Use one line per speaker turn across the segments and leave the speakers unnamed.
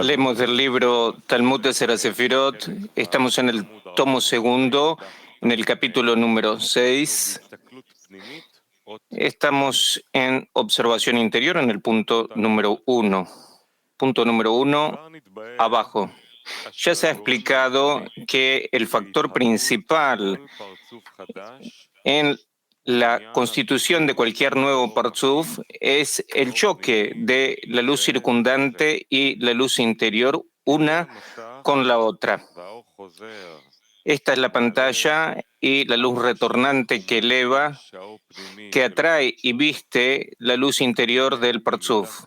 Leemos del libro Talmud de Serasefirot. Estamos en el tomo segundo, en el capítulo número 6. Estamos en observación interior, en el punto número 1. Punto número 1, abajo. Ya se ha explicado que el factor principal en la constitución de cualquier nuevo Parzuf es el choque de la luz circundante y la luz interior, una con la otra. Esta es la pantalla y la luz retornante que eleva, que atrae y viste la luz interior del Parzuf.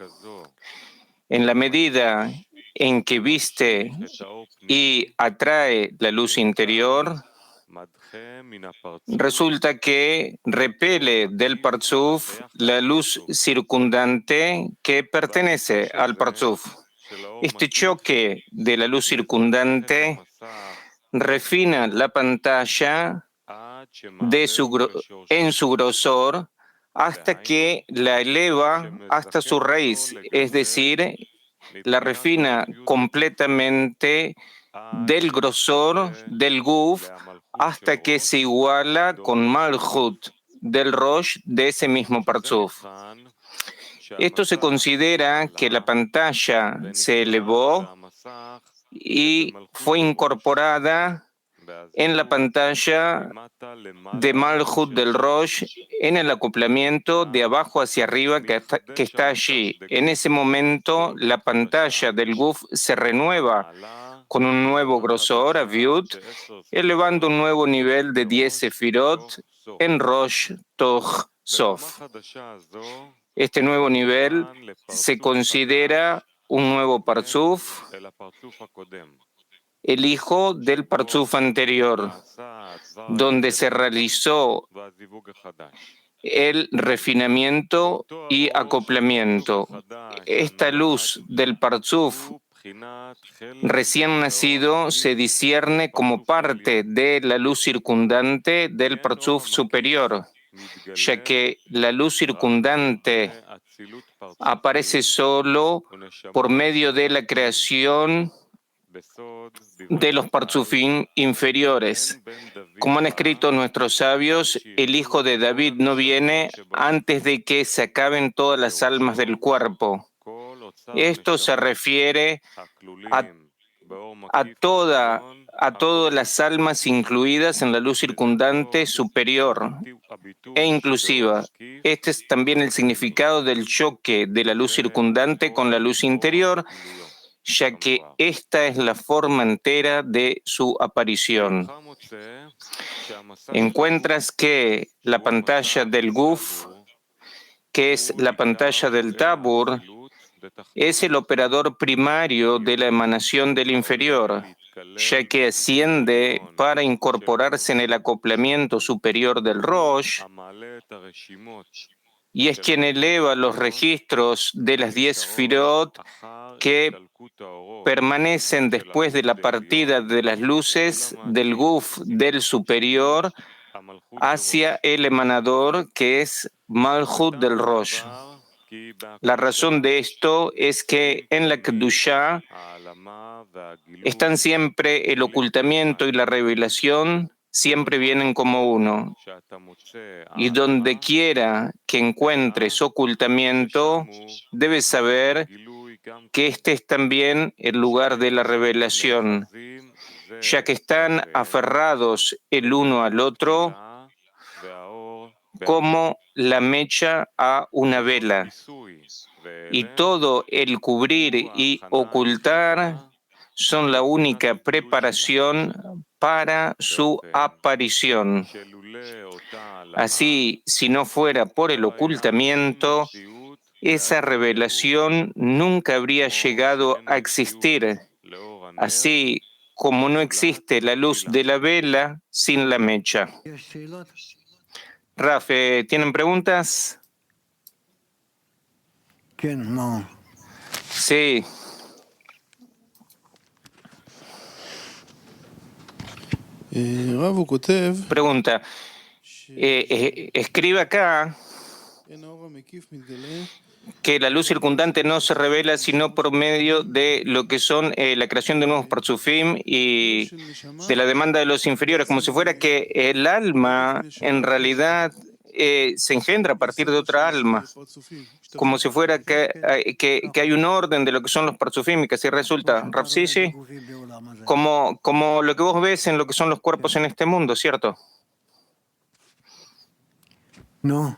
En la medida en que viste y atrae la luz interior, resulta que repele del Parzuf la luz circundante que pertenece al Parzuf. Este choque de la luz circundante refina la pantalla en su grosor hasta que la eleva hasta su raíz, es decir, la refina completamente del grosor del Guf hasta que se iguala con Malhut del Rosh de ese mismo Parzuf. Esto se considera que la pantalla se elevó y fue incorporada en la pantalla de Malhut del Rosh en el acoplamiento de abajo hacia arriba que está allí. En ese momento la pantalla del Guf se renueva con un nuevo grosor, Aviut, elevando un nuevo nivel de 10 Sefirot en Rosh Tov Sof. Este nuevo nivel se considera un nuevo Parzuf, el hijo del Parzuf anterior, donde se realizó el refinamiento y acoplamiento. Esta luz del Parzuf recién nacido se discierne como parte de la luz circundante del Parzuf superior, ya que la luz circundante aparece solo por medio de la creación de los Parzufim inferiores. Como han escrito nuestros sabios, el hijo de David no viene antes de que se acaben todas las almas del cuerpo. Esto se refiere a todas las almas incluidas en la luz circundante superior e inclusiva. Este es también el significado del choque de la luz circundante con la luz interior, ya que esta es la forma entera de su aparición. Encuentras que la pantalla del Guf, que es la pantalla del Tabur, es el operador primario de la emanación del inferior, ya que asciende para incorporarse en el acoplamiento superior del Rosh, y es quien eleva los registros de las 10 Sefirot que permanecen después de la partida de las luces del Guf del superior hacia el emanador, que es Malhut del Rosh. La razón de esto es que en la Kedushá están siempre el ocultamiento y la revelación, siempre vienen como uno. Y donde quiera que encuentres ocultamiento, debes saber que este es también el lugar de la revelación, ya que están aferrados el uno al otro como la mecha a una vela. Y todo el cubrir y ocultar son la única preparación para su aparición. Así, si no fuera por el ocultamiento, esa revelación nunca habría llegado a existir, así como no existe la luz de la vela sin la mecha. Rafe, ¿tienen preguntas? Sí. Pregunta. Escribe acá que la luz circundante no se revela sino por medio de lo que son la creación de nuevos parzufim y de la demanda de los inferiores, como si fuera que el alma en realidad se engendra a partir de otra alma, como si fuera que hay un orden de lo que son los parzufim y que así resulta. Rav Sisi, como lo que vos ves en lo que son los cuerpos en este mundo, ¿cierto?
No.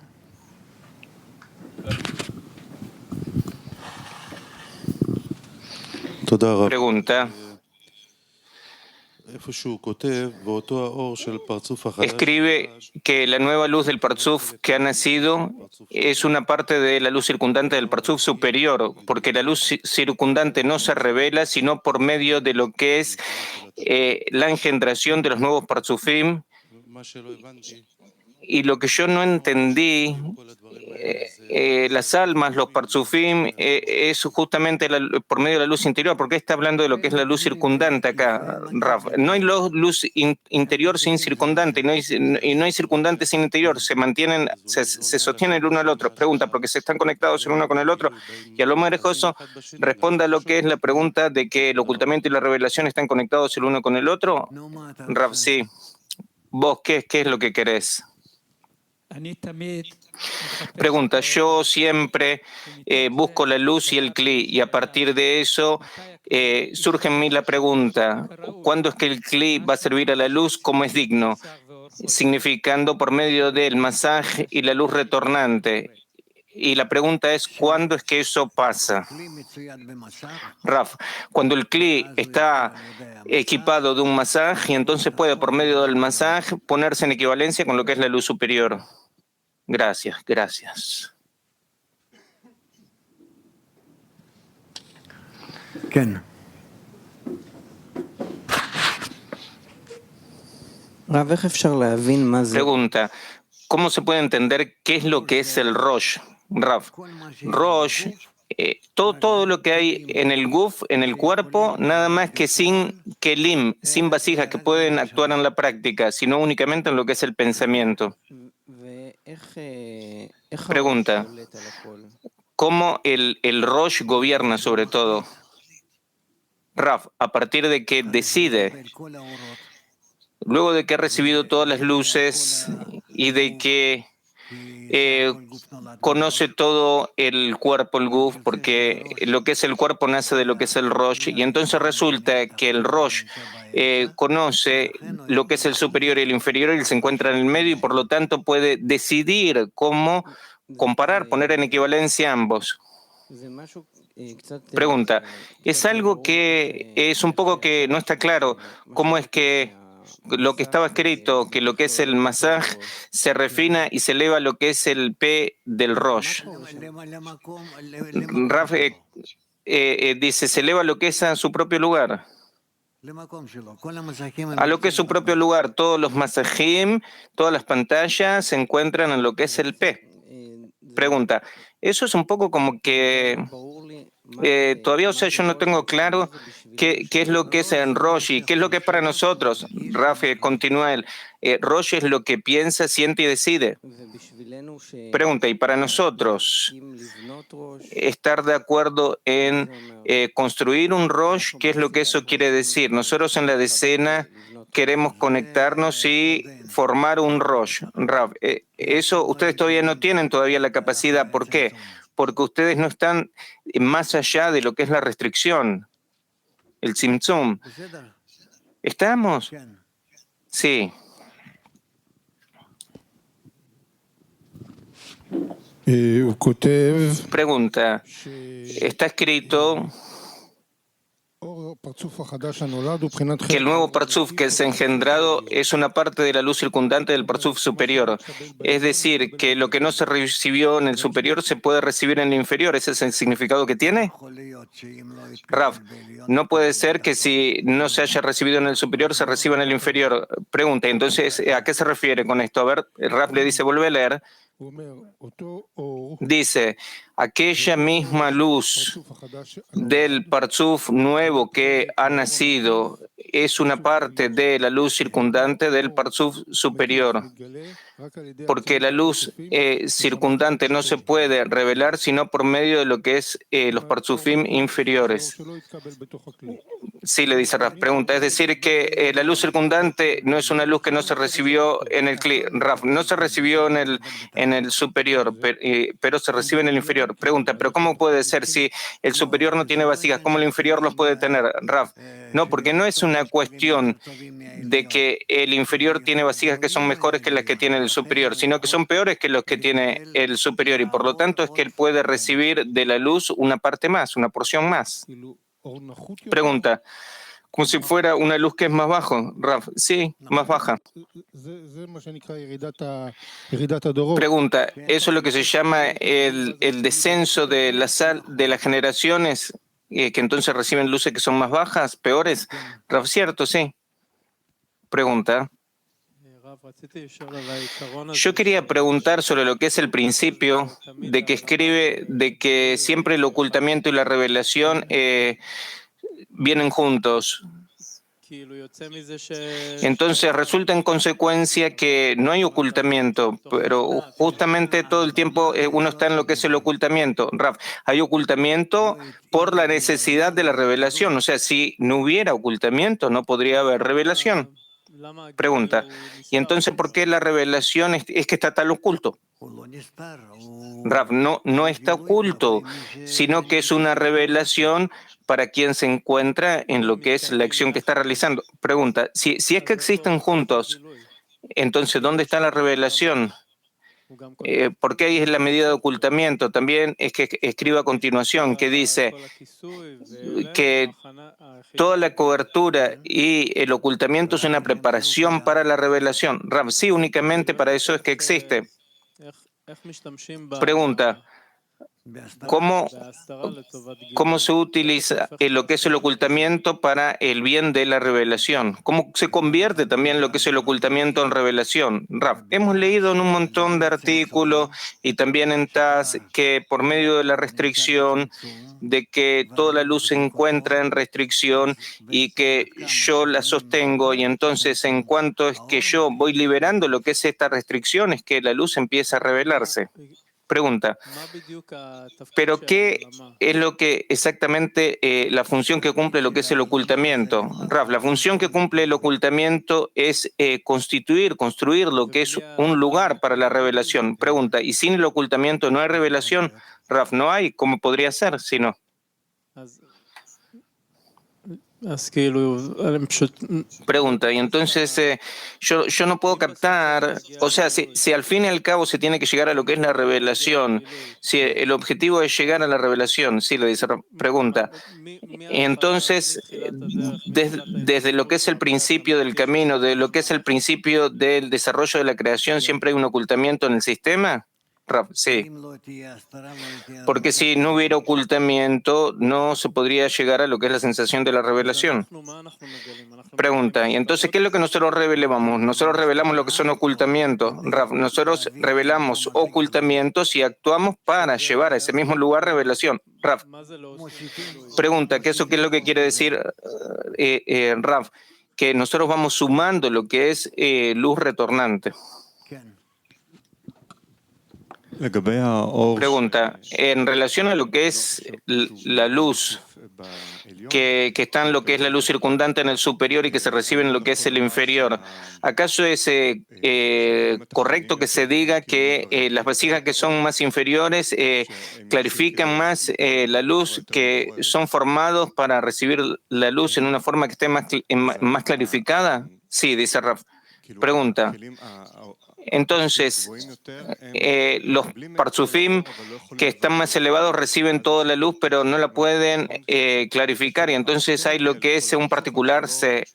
Pregunta. Escribe que la nueva luz del Parzuf que ha nacido es una parte de la luz circundante del Parzuf superior, porque la luz circundante no se revela sino por medio de lo que es la engendración de los nuevos Parzufim. Y lo que yo no entendí, las almas, los parzufim, es justamente por medio de la luz interior. ¿Por qué está hablando de lo que es la luz circundante acá, Raf? No hay luz interior sin circundante, y no hay circundante sin interior. Se mantienen, se sostienen el uno al otro. Pregunta, porque se están conectados el uno con el otro. Y a lo más lejos responda a lo que es la pregunta de que el ocultamiento y la revelación están conectados el uno con el otro. Raf, sí. ¿Vos qué es lo que querés? Pregunta, yo siempre busco la luz y el cli, y a partir de eso surge en mí la pregunta, ¿cuándo es que el cli va a servir a la luz como es digno? Significando por medio del masaje y la luz retornante. Y la pregunta es, ¿cuándo es que eso pasa? Raf, cuando el cli está equipado de un masaje, y entonces puede por medio del masaje ponerse en equivalencia con lo que es la luz superior. Gracias, gracias.
Ken.
Pregunta, ¿cómo se puede entender qué es lo que es el Rosh? Rav, Rosh, todo lo que hay en el Guf, en el cuerpo, nada más que sin kelim, sin vasijas que pueden actuar en la práctica, sino únicamente en lo que es el pensamiento. Pregunta, ¿cómo el Rosh gobierna sobre todo? Rav, a partir de que decide, luego de que ha recibido todas las luces y de que conoce todo el cuerpo, el Guf, porque lo que es el cuerpo nace de lo que es el Rosh, y entonces resulta que el Rosh conoce lo que es el superior y el inferior, y se encuentra en el medio, y por lo tanto puede decidir cómo comparar, poner en equivalencia ambos. Pregunta, es algo que es un poco que no está claro, cómo es que lo que estaba escrito, que lo que es el masaj se refina y se eleva lo que es el P del Rosh. Raf dice, se eleva lo que es a su propio lugar. A lo que es su propio lugar, todos los masajim, todas las pantallas se encuentran en lo que es el P. Pregunta, eso es un poco como que todavía, o sea, yo no tengo claro qué es lo que es en Rosh y qué es lo que es para nosotros. Rafa, continúa él. Rosh es lo que piensa, siente y decide. Pregunta, y para nosotros, estar de acuerdo en construir un Rosh, ¿qué es lo que eso quiere decir? Nosotros en la decena queremos conectarnos y formar un Rosh. Rav, eso ustedes todavía no tienen todavía la capacidad. ¿Por qué? Porque ustedes no están más allá de lo que es la restricción, el tzimtzum. ¿Estamos? Sí. Pregunta, está escrito que el nuevo Parzuf que es engendrado es una parte de la luz circundante del Parzuf superior. Es decir, que lo que no se recibió en el superior se puede recibir en el inferior. ¿Ese es el significado que tiene? Rav, no puede ser que si no se haya recibido en el superior se reciba en el inferior. Pregunta, entonces, ¿a qué se refiere con esto? A ver, Rav le dice, vuelve a leer. Dice, aquella misma luz del Parzuf nuevo que ha nacido es una parte de la luz circundante del Parzuf superior, porque la luz circundante no se puede revelar sino por medio de lo que es los Parzufim inferiores. Sí, le dice Raf. Pregunta, es decir, que la luz circundante no es una luz que no se recibió en el Raf, no se recibió en el superior, pero se recibe en el inferior. Pregunta, ¿pero cómo puede ser si el superior no tiene vasijas? ¿Cómo el inferior los puede tener? Raf, no, porque no es una cuestión de que el inferior tiene vasijas que son mejores que las que tiene el superior, sino que son peores que los que tiene el superior, y por lo tanto es que él puede recibir de la luz una parte más, una porción más. Pregunta, como si fuera una luz que es más baja, Raf. Sí, más baja. Pregunta, ¿eso es lo que se llama el descenso de las generaciones, que entonces reciben luces que son más bajas, peores? Raf, cierto, sí. Pregunta. Yo quería preguntar sobre lo que es el principio de que escribe de que siempre el ocultamiento y la revelación vienen juntos. Entonces resulta en consecuencia que no hay ocultamiento, pero justamente todo el tiempo uno está en lo que es el ocultamiento. Raf, hay ocultamiento por la necesidad de la revelación. O sea, si no hubiera ocultamiento, no podría haber revelación. Pregunta, ¿y entonces por qué la revelación es que está tan oculto? Raf, no está oculto, sino que es una revelación para quien se encuentra en lo que es la acción que está realizando. Pregunta, si es que existen juntos, entonces ¿dónde está la revelación? Porque ahí es la medida de ocultamiento. También es que escribe a continuación, que dice que toda la cobertura y el ocultamiento es una preparación para la revelación. Raf, sí, únicamente para eso es que existe. Pregunta, ¿cómo se utiliza lo que es el ocultamiento para el bien de la revelación? ¿Cómo se convierte también lo que es el ocultamiento en revelación? Raf, hemos leído en un montón de artículos y también en TAS que por medio de la restricción, de que toda la luz se encuentra en restricción y que yo la sostengo, y entonces en cuanto es que yo voy liberando lo que es esta restricción, es que la luz empieza a revelarse. Pregunta, ¿pero qué es lo que exactamente la función que cumple lo que es el ocultamiento? Raf, la función que cumple el ocultamiento es construir lo que es un lugar para la revelación. Pregunta, ¿y sin el ocultamiento no hay revelación? Raf, no hay. ¿Cómo podría ser si no? Pregunta, y entonces yo no puedo captar, o sea, si al fin y al cabo se tiene que llegar a lo que es la revelación, si el objetivo es llegar a la revelación, sí, le dice, pregunta, entonces desde lo que es el principio del camino, de lo que es el principio del desarrollo de la creación, ¿siempre hay un ocultamiento en el sistema? Raf, sí. Porque si no hubiera ocultamiento, no se podría llegar a lo que es la sensación de la revelación. Pregunta, ¿y entonces qué es lo que nosotros revelamos? Nosotros revelamos lo que son ocultamientos. Raf, nosotros revelamos ocultamientos y actuamos para llevar a ese mismo lugar revelación. Raf, pregunta, ¿qué es lo que quiere decir, Raf? Que nosotros vamos sumando lo que es luz retornante. Pregunta, en relación a lo que es la luz, que está en lo que es la luz circundante en el superior y que se recibe en lo que es el inferior, ¿acaso es correcto que se diga que las vasijas que son más inferiores clarifican más la luz, que son formados para recibir la luz en una forma que esté más clarificada? Sí, dice Raf. Pregunta, entonces, los parzufim que están más elevados reciben toda la luz, pero no la pueden clarificar, y entonces hay lo que es un particular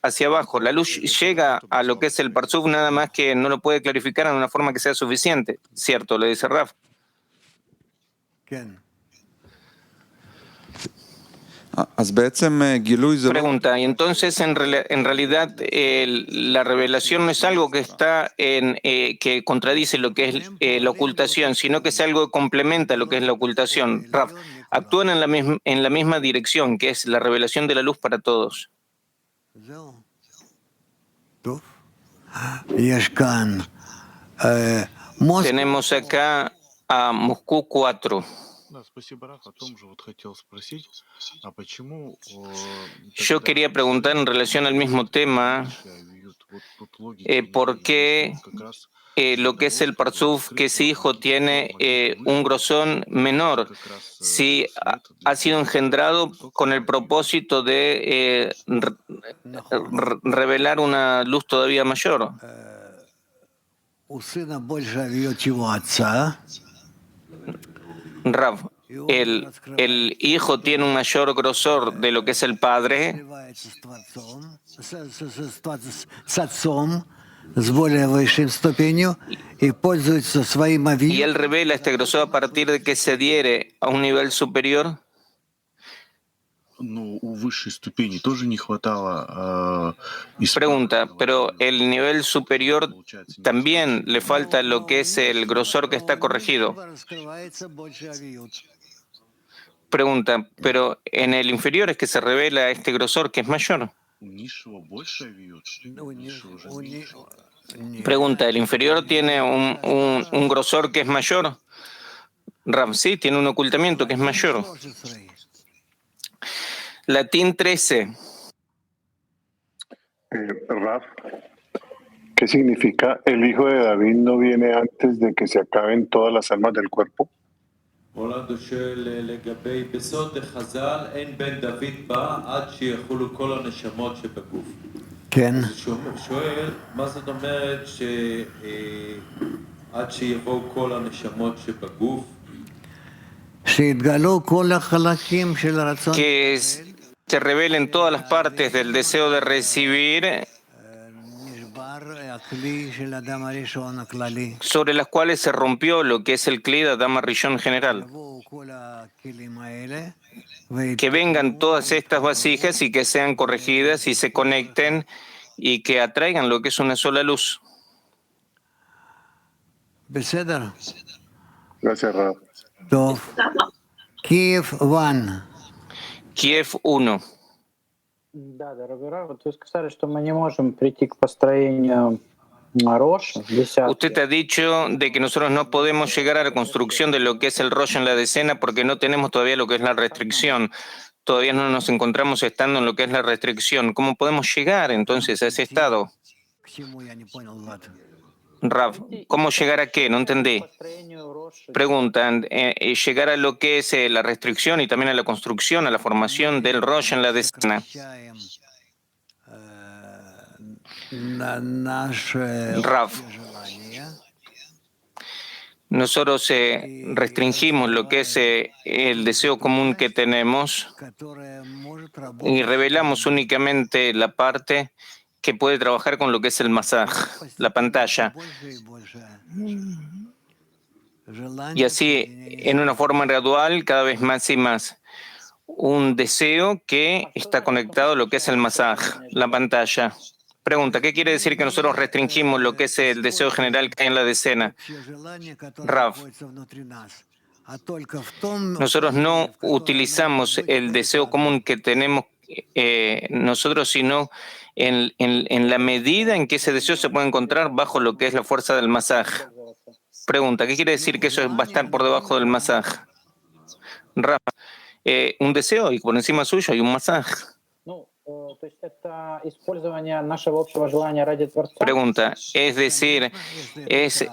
hacia abajo. La luz llega a lo que es el parzuf, nada más que no lo puede clarificar en una forma que sea suficiente. ¿Cierto? Le dice Raf. Pregunta, y entonces en realidad la revelación no es algo que está que contradice lo que es la ocultación, sino que es algo que complementa lo que es la ocultación. Raf, actúan en la misma dirección, que es la revelación de la luz para todos. Tenemos acá a Moscú 4. Yo quería preguntar en relación al mismo tema, ¿por qué lo que es el Parzuf, que ese hijo tiene un grosor menor, si ha sido engendrado con el propósito de revelar una luz todavía mayor? Rav, el hijo tiene un mayor grosor de lo que es el padre, y él revela este grosor a partir de que se adhiere a un nivel superior. Pregunta, pero el nivel superior también le falta lo que es el grosor que está corregido. Pregunta, pero en el inferior es que se revela este grosor que es mayor. Pregunta, ¿el inferior tiene un grosor que es mayor? Rav, sí, tiene un ocultamiento que es mayor. Latín 13.
Raf, ¿qué significa el hijo de David no viene antes de que se acaben todas las almas del cuerpo?
כן.
שואל, מה זאת אומרת שעד שיבואו כל הנשמות שבגוף?
שהתגלו כל החלקים של הרצון.
Que se revelen todas las partes del deseo de recibir, sobre las cuales se rompió lo que es el Kli de Adam Rishon general. Que vengan todas estas vasijas y que sean corregidas y se conecten y que atraigan lo que es una sola luz.
Gracias, Raf.
Kiev 1.
Kiev 1.
Да, дорогой Рав, вот вы сказали, что мы не можем прийти к построению Rosh,
Usted ha dicho de que nosotros no podemos llegar a la construcción de lo que es el Rosh en la decena porque no tenemos todavía lo que es la restricción. Todavía no nos encontramos estando en lo que es la restricción. ¿Cómo podemos llegar entonces a ese estado? Rav, ¿cómo llegar a qué? No entendí. Preguntan, llegar a lo que es la restricción y también a la construcción, a la formación del Rosh en la decena. Rav, nosotros restringimos lo que es el deseo común que tenemos y revelamos únicamente la parte que puede trabajar con lo que es el masaj, la pantalla. Y así, en una forma gradual, cada vez más y más. Un deseo que está conectado a lo que es el masaj, la pantalla. Pregunta, ¿qué quiere decir que nosotros restringimos lo que es el deseo general que hay en la decena? Rav, nosotros no utilizamos el deseo común que tenemos nosotros, sino en la medida en que ese deseo se puede encontrar bajo lo que es la fuerza del masaj. Pregunta, ¿qué quiere decir que eso va a estar por debajo del masaj? Rav, un deseo y por encima suyo hay un masaj. Pregunta, es decir, es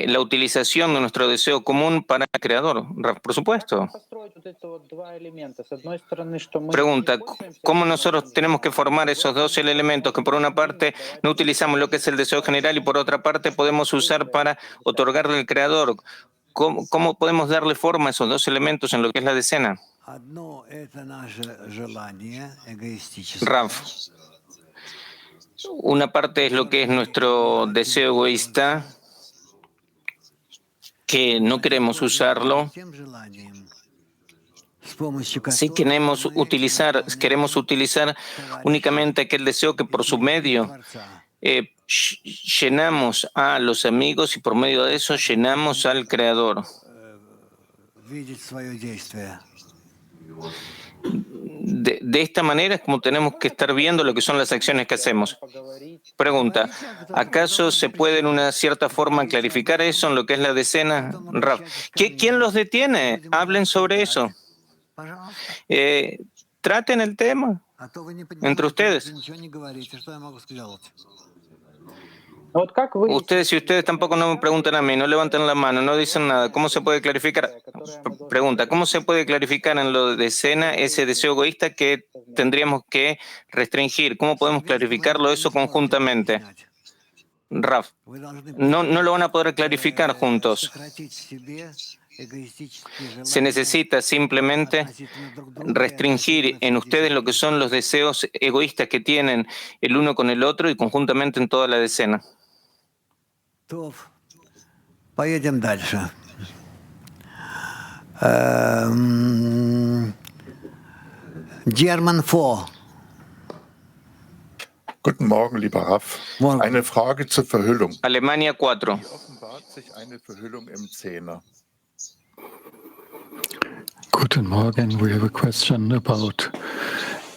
la utilización de nuestro deseo común para el Creador. Por supuesto. Pregunta, ¿cómo nosotros tenemos que formar esos dos elementos que por una parte no utilizamos lo que es el deseo general y por otra parte podemos usar para otorgarle al Creador? ¿Cómo podemos darle forma a esos dos elementos en lo que es la decena? Rav, una parte es lo que es nuestro deseo egoísta, que no queremos usarlo. Si queremos utilizar únicamente aquel deseo que por su medio llenamos a los amigos y por medio de eso llenamos al Creador. de esta manera es como tenemos que estar viendo lo que son las acciones que hacemos. Pregunta, ¿acaso se puede en una cierta forma clarificar eso en lo que es la decena? Rav, ¿quién los detiene? Hablen sobre eso. Traten el tema entre ustedes. Ustedes, si ustedes tampoco no me preguntan a mí, no levantan la mano, no dicen nada, ¿cómo se puede clarificar? Pregunta, ¿cómo se puede clarificar en lo de decena ese deseo egoísta que tendríamos que restringir? ¿Cómo podemos clarificarlo eso conjuntamente? Raf, no lo van a poder clarificar juntos. Se necesita simplemente restringir en ustedes lo que son los deseos egoístas que tienen el uno con el otro y conjuntamente en toda la decena.
Поедем дальше. German 4.
Guten Morgen, lieber Raff.
Morgen.
Eine Frage zur Verhüllung.
Alemania 4.
Wie offenbart sich eine Verhüllung im Zehner?
Guten Morgen. We have a question about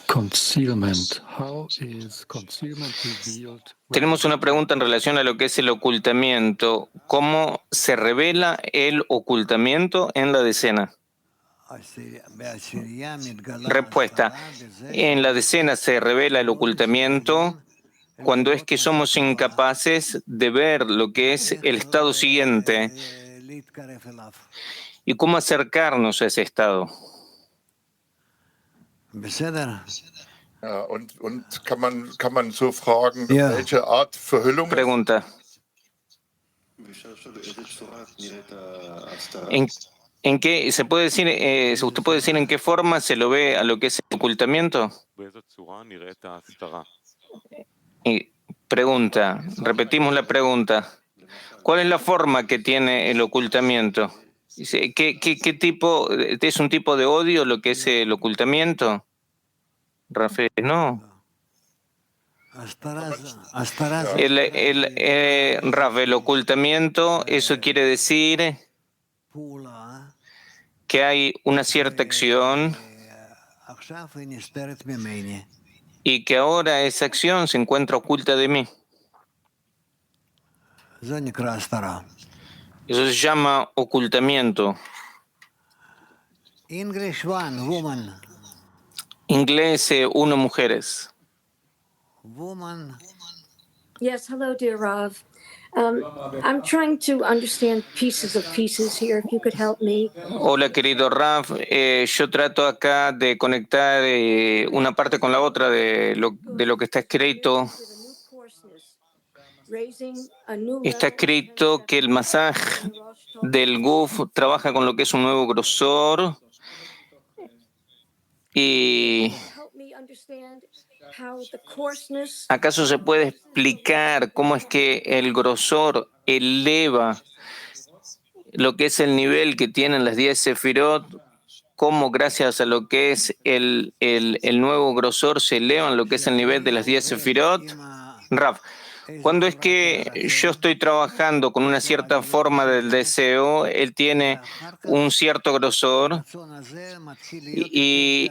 concealment. How is concealment revealed?
Tenemos una pregunta en relación a lo que es el ocultamiento. ¿Cómo se revela el ocultamiento en la decena? Respuesta. En la decena se revela el ocultamiento cuando es que somos incapaces de ver lo que es el estado siguiente y cómo acercarnos a ese estado.
Und kann man so fragen,
Ja.
welche Art Verhüllung?
Pregunta. ¿En qué se puede decir, usted puede decir en qué forma se lo ve a lo que es el ocultamiento? Y pregunta, repetimos la pregunta. ¿Cuál es la forma que tiene el ocultamiento? Dice, ¿qué tipo, es un tipo de odio lo que es el ocultamiento? Rafael, no. El ocultamiento, eso quiere decir que hay una cierta acción y que ahora esa acción se encuentra oculta de mí. Eso se llama ocultamiento.
English 1, woman.
Inglés 1, mujeres.
Woman.
Yes, hello, dear Rav. I'm trying to understand pieces of pieces here, if you could help me.
Hola, querido Raf. Yo trato acá de conectar una parte con la otra de lo que está escrito. Está escrito que el masaje del Guf trabaja con lo que es un nuevo grosor y ¿acaso se puede explicar cómo es que el grosor eleva lo que es el nivel que tienen las 10 sefirot? ¿Cómo gracias a lo que es el nuevo grosor se elevan lo que es el nivel de las 10 sefirot? Rav, cuando es que yo estoy trabajando con una cierta forma del deseo, él tiene un cierto grosor y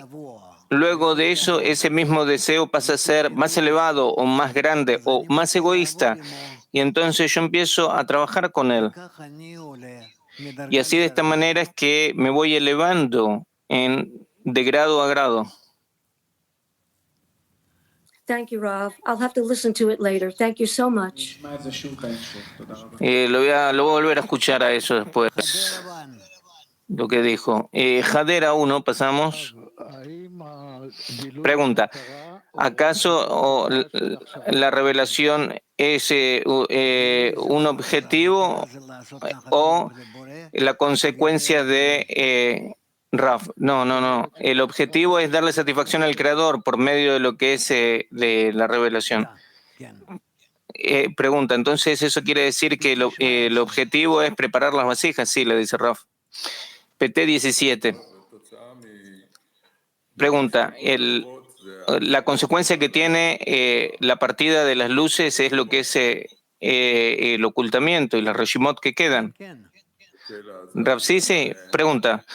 luego de eso ese mismo deseo pasa a ser más elevado o más grande o más egoísta y entonces yo empiezo a trabajar con él. Y así de esta manera es que me voy elevando de grado a grado.
Thank you, Rav. I'll have to listen to it later. Thank you so much.
Lo voy a volver a escuchar a eso después, lo que dijo. Jadera 1, pasamos. Pregunta, ¿acaso la revelación es un objetivo o la consecuencia de Raf? No. El objetivo es darle satisfacción al Creador por medio de lo que es de la revelación. Pregunta, entonces eso quiere decir que el objetivo es preparar las vasijas. Sí, le dice Raf. PT 17. Pregunta, la consecuencia que tiene la partida de las luces es lo que es el ocultamiento y las reshimot que quedan. Rav, sí. Pregunta,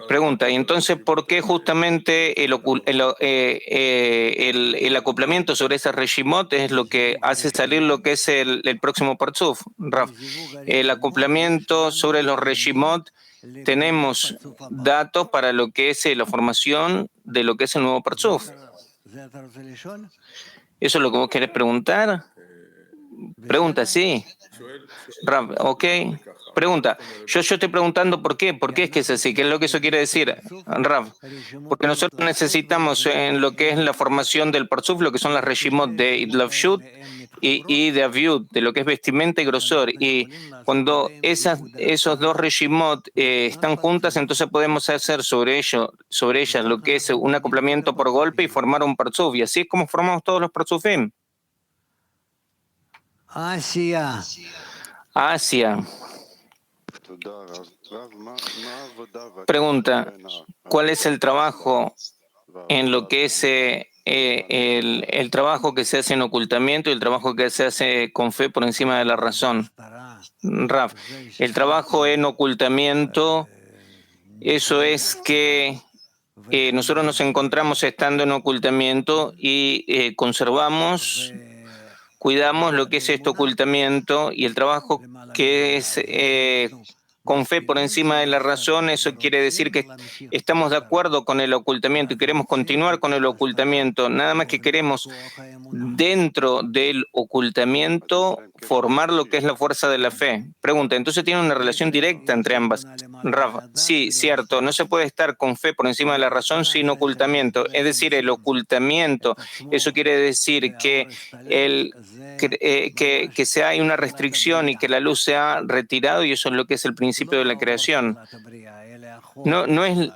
Pregunta, y entonces, ¿por qué justamente el acoplamiento sobre esa Reshimot es lo que hace salir lo que es el próximo Partzuf? Raf, el acoplamiento sobre los Reshimot, tenemos datos para lo que es la formación de lo que es el nuevo Partzuf. ¿Eso es lo que vos querés preguntar? Pregunta, sí. Raf, ok. Pregunta, yo estoy preguntando por qué es que es así, qué es lo que eso quiere decir, Raf. Porque nosotros necesitamos en lo que es la formación del Partzuf, lo que son las Reshimot de Idlavshut y de Aviut, de lo que es vestimenta y grosor. Y cuando esos dos Reshimot están juntas, entonces podemos hacer sobre ellas lo que es un acoplamiento por golpe y formar un Partzuf. Y así es como formamos todos los Partzufim. Asia. Pregunta, ¿cuál es el trabajo en lo que es el trabajo que se hace en ocultamiento y el trabajo que se hace con fe por encima de la razón? Raf, el trabajo en ocultamiento, eso es que nosotros nos encontramos estando en ocultamiento y cuidamos lo que es este ocultamiento, y el trabajo que es con fe por encima de la razón, eso quiere decir que estamos de acuerdo con el ocultamiento y queremos continuar con el ocultamiento, nada más que queremos dentro del ocultamiento formar lo que es la fuerza de la fe. Pregunta, entonces tiene una relación directa entre ambas. Rafa, sí, cierto, no se puede estar con fe por encima de la razón sin ocultamiento, es decir, el ocultamiento, eso quiere decir que hay una restricción y que la luz se ha retirado, y eso es lo que es el principio de la creación. No es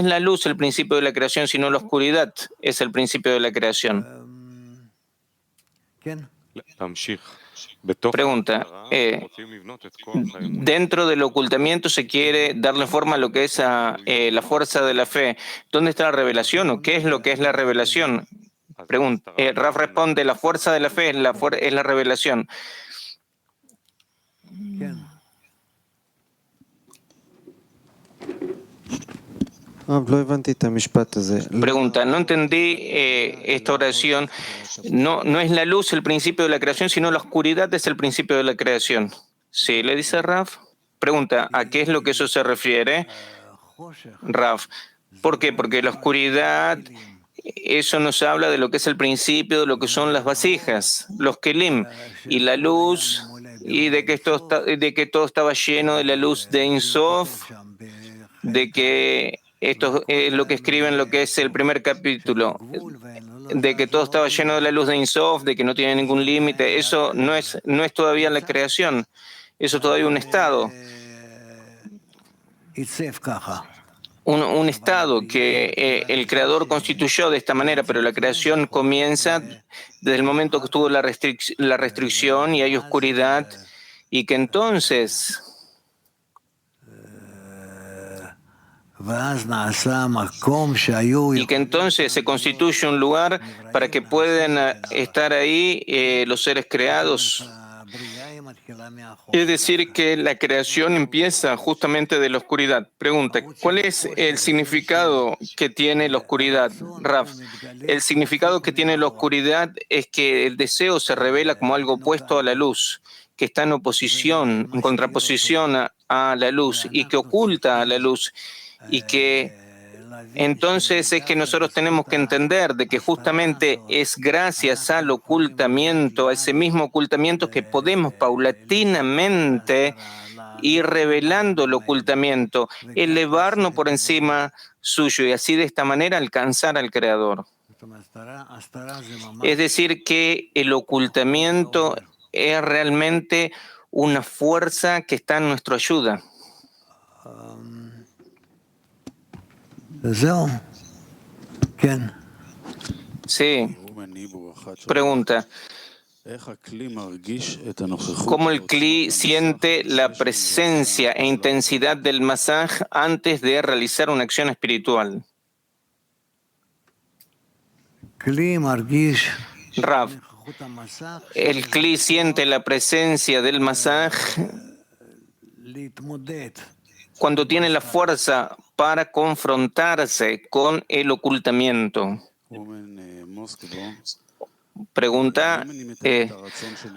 la luz el principio de la creación, sino la oscuridad es el principio de la creación. Pregunta, dentro del ocultamiento se quiere darle forma a lo que es la fuerza de la fe. ¿Dónde está la revelación o qué es lo que es la revelación? Pregunta, Raf responde, la fuerza de la fe es la revelación. Pregunta, no entendí esta oración. No es la luz el principio de la creación, sino la oscuridad es el principio de la creación. ¿Sí le dice Raf? Pregunta, ¿a qué es lo que eso se refiere? Raf, ¿por qué? Porque la oscuridad, eso nos habla de lo que es el principio, de lo que son las vasijas, los kelim, y la luz, y de que todo estaba lleno de la luz de Ein Sof, de que esto es lo que escriben lo que es el primer capítulo, de que todo estaba lleno de la luz de Ein Sof, de que no tiene ningún límite. Eso no es todavía la creación, eso es todavía un estado. Un estado que el creador constituyó de esta manera, pero la creación comienza desde el momento que estuvo la restricción y hay oscuridad, y que entonces se constituye un lugar para que puedan estar ahí los seres creados. Es decir, que la creación empieza justamente de la oscuridad. Pregunta, ¿cuál es el significado que tiene la oscuridad, Raf? El significado que tiene la oscuridad es que el deseo se revela como algo opuesto a la luz, que está en oposición, en contraposición a la luz, y que oculta a la luz, y que entonces es que nosotros tenemos que entender de que justamente es gracias al ocultamiento, a ese mismo ocultamiento, que podemos paulatinamente ir revelando el ocultamiento, elevarnos por encima suyo y así de esta manera alcanzar al Creador. Es decir, que el ocultamiento es realmente una fuerza que está en nuestra ayuda. Sí. Pregunta, ¿cómo el Kli siente la presencia e intensidad del masaj antes de realizar una acción espiritual? Rav, el Kli siente la presencia del masaj cuando tiene la fuerza para confrontarse con el ocultamiento. Pregunta,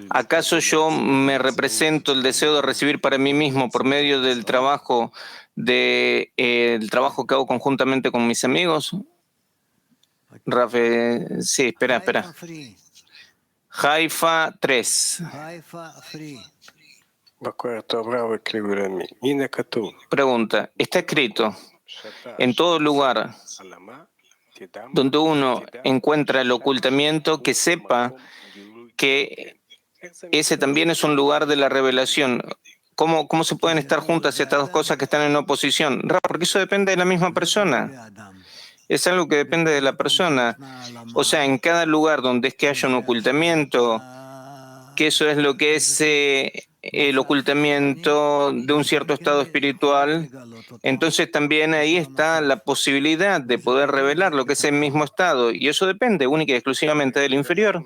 ¿acaso yo me represento el deseo de recibir para mí mismo por medio del trabajo el trabajo que hago conjuntamente con mis amigos? Rafe, sí, espera. Haifa 3. Pregunta, está escrito en todo lugar donde uno encuentra el ocultamiento, que sepa que ese también es un lugar de la revelación. ¿Cómo se pueden estar juntas estas dos cosas que están en oposición? Porque eso depende de la misma persona. Es algo que depende de la persona. O sea, en cada lugar donde es que haya un ocultamiento, que eso es lo que es el ocultamiento de un cierto estado espiritual, entonces también ahí está la posibilidad de poder revelar lo que es el mismo estado, y eso depende única y exclusivamente del inferior.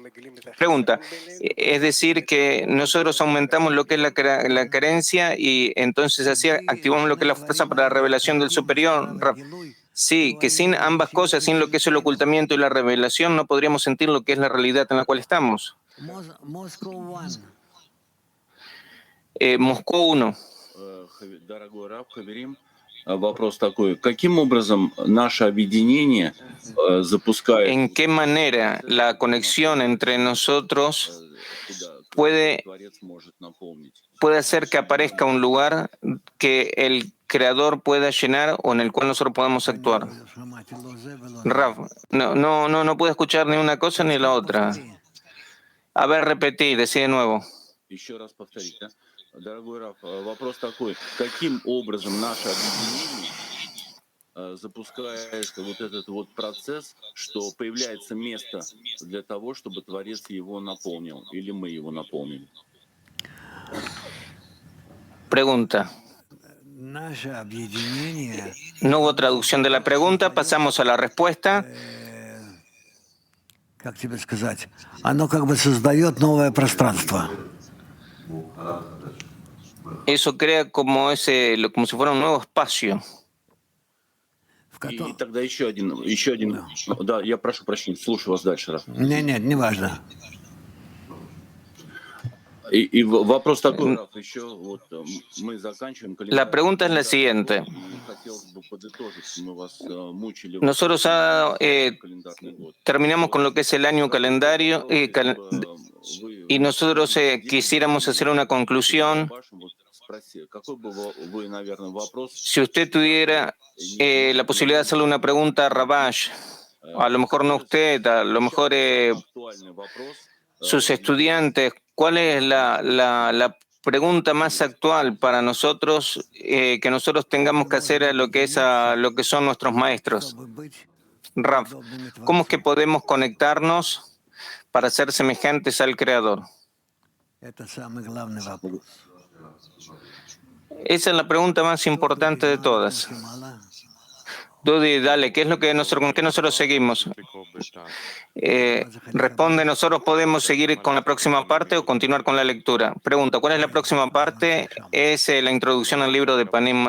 Pregunta, es decir que nosotros aumentamos lo que es la carencia y entonces así activamos lo que es la fuerza para la revelación del superior. Sí, que sin ambas cosas, sin lo que es el ocultamiento y la revelación, no podríamos sentir lo que es la realidad en la cual estamos. Moscú 1. ¿En qué manera la conexión entre nosotros puede hacer que aparezca un lugar que el Creador pueda llenar o en el cual nosotros podamos actuar? Raf, no puedo escuchar ni una cosa ni la otra. A ver, repetí, decí de nuevo.
Дорогой Раф, вопрос такой. Каким образом наше объединение запускает вот этот вот процесс, что появляется место для того, чтобы Творец его наполнил, или мы его наполним?
Pregunta. No hubo traducción de la pregunta, pasamos a la respuesta.
Как тебе сказать? Оно как бы создает новое пространство.
Eso crea como si fuera un nuevo espacio.
И тогда еще один. Да, я прошу прощения, слушаю вас дальше, Раф.
Нет, не важно.
И вопрос такой, Раф, еще вот мы заканчиваем календарь.
La pregunta es la siguiente. Nosotros terminamos con lo que es el año calendario y nosotros quisiéramos hacer una conclusión. Si usted tuviera la posibilidad de hacerle una pregunta a Rabash, a lo mejor no usted, a lo mejor sus estudiantes, ¿cuál es la pregunta más actual para nosotros que nosotros tengamos que hacer a lo que son nuestros maestros? Raf, ¿cómo es que podemos conectarnos para ser semejantes al Creador? Esa es la pregunta más importante de todas. Dudi, dale, ¿qué es lo que con qué nosotros seguimos? Responde, ¿nosotros podemos seguir con la próxima parte o continuar con la lectura? Pregunta, ¿cuál es la próxima parte? Es la introducción al libro de Panim